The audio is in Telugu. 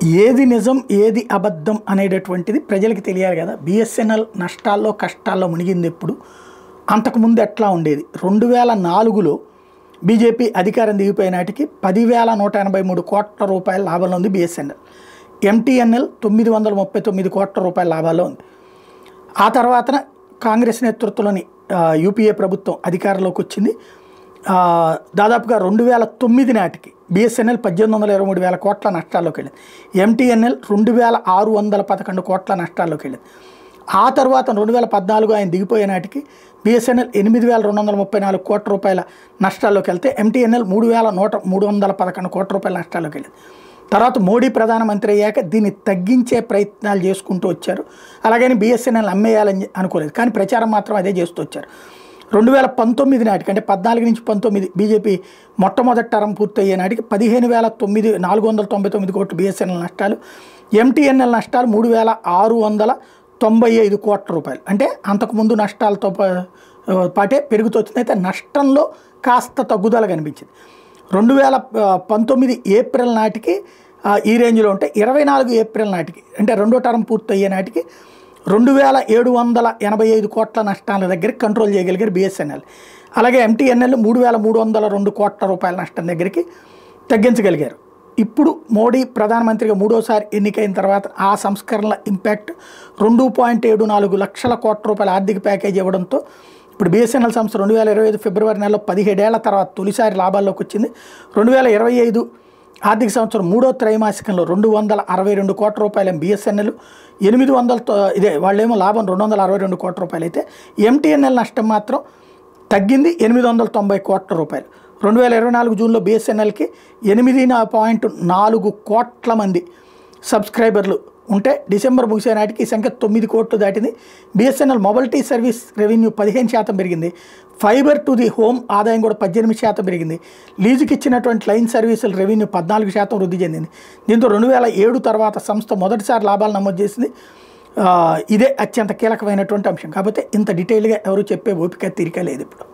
ఏది నిజం ఏది అబద్ధం అనేటటువంటిది ప్రజలకు తెలియాలి కదా. బిఎస్ఎన్ఎల్ నష్టాల్లో కష్టాల్లో మునిగింది ఎప్పుడు, అంతకుముందు ఎట్లా ఉండేది. 2004లో బీజేపీ అధికారం దిగిపోయిన నాటికి 10,183 కోట్ల రూపాయల లాభంలో ఉంది బిఎస్ఎన్ఎల్. ఎంటీఎన్ఎల్ 939 కోట్ల రూపాయల లాభాల్లో ఉంది. ఆ తర్వాత కాంగ్రెస్ నేతృత్వంలోని యూపీఏ ప్రభుత్వం అధికారంలోకి వచ్చింది. దాదాపుగా 2009 నాటికి బిఎస్ఎన్ఎల్ 1823 వేల కోట్ల నష్టాల్లోకి వెళ్ళింది. ఎంటీఎన్ఎల్ 2611 కోట్ల నష్టాల్లోకి వెళ్ళింది. ఆ తర్వాత 2014 ఆయన దిగిపోయే నాటికి బిఎస్ఎన్ఎల్ 8,234 కోట్ల రూపాయల నష్టాల్లోకి వెళ్తే ఎంటీఎన్ఎల్ 3,311 కోట్ల రూపాయల నష్టాల్లోకి వెళ్ళింది. తర్వాత మోడీ ప్రధానమంత్రి అయ్యాక దీన్ని తగ్గించే ప్రయత్నాలు చేసుకుంటూ వచ్చారు. అలాగని బిఎస్ఎన్ఎల్ అమ్మేయాలని అనుకోలేదు, కానీ ప్రచారం మాత్రం అదే చేస్తూ వచ్చారు. 2019 నాటికి అంటే 14 నుంచి 19 బీజేపీ మొట్టమొదటి టర్మ్ పూర్తయ్యే నాటికి 15,499 కోట్లు బిఎస్ఎన్ఎల్ నష్టాలు, ఎంటీఎన్ఎల్ నష్టాలు 3,695 కోట్ల రూపాయలు. అంటే అంతకుముందు నష్టాలతో పాటే పెరుగుతొచ్చింది. అయితే నష్టంలో కాస్త తగ్గుదల కనిపించింది. 2019 ఏప్రిల్ నాటికి ఈ రేంజ్లో ఉంటే 24 ఏప్రిల్ నాటికి అంటే రెండో టర్మ్ పూర్తయ్యే నాటికి 2,785 కోట్ల నష్టాల దగ్గరికి కంట్రోల్ చేయగలిగారు బిఎస్ఎన్ఎల్. అలాగే ఎంటీఎన్ఎల్ 3,302 కోట్ల రూపాయల నష్టం దగ్గరికి తగ్గించగలిగారు. ఇప్పుడు మోడీ ప్రధానమంత్రిగా మూడోసారి ఎన్నికైన తర్వాత ఆ సంస్కరణల ఇంపాక్ట్ 2.74 లక్షల కోట్ల రూపాయల ఆర్థిక ప్యాకేజ్ ఇవ్వడంతో ఇప్పుడు బిఎస్ఎన్ఎల్ సంస్థ 2025 ఫిబ్రవరి నెలలో 17 ఏళ్ల తర్వాత తొలిసారి లాభాల్లోకి వచ్చింది. 2025 ఆర్థిక సంవత్సరం మూడో త్రైమాసికంలో 262 కోట్ల రూపాయలు బిఎస్ఎన్ఎల్, 800 ఇదే వాళ్ళేమో లాభం 262 కోట్ల రూపాయలు అయితే ఎంటీఎన్ఎల్ నష్టం మాత్రం తగ్గింది 890 కోట్ల రూపాయలు. 2024 జూన్లో బిఎస్ఎన్ఎల్కి 8.4 కోట్ల మంది సబ్స్క్రైబర్లు ఉంటే డిసెంబర్ ముగిసే నాటికి ఈ సంఖ్య 9 కోట్లు దాటింది. బిఎస్ఎన్ఎల్ మొబిలిటీ సర్వీస్ రెవెన్యూ 15% పెరిగింది. ఫైబర్ టు ది హోమ్ ఆదాయం కూడా 18% పెరిగింది. లీజుకి ఇచ్చినటువంటి లైన్ సర్వీసుల రెవెన్యూ 14% వృద్ధి చెందింది. దీంతో 2007 తర్వాత సంస్థ మొదటిసారి లాభాలు నమోదు చేసింది. ఇదే అత్యంత కీలకమైనటువంటి అంశం. కాకపోతే ఇంత డీటెయిల్గా ఎవరు చెప్పే ఓపిక తీరిక లేదు ఇప్పుడు.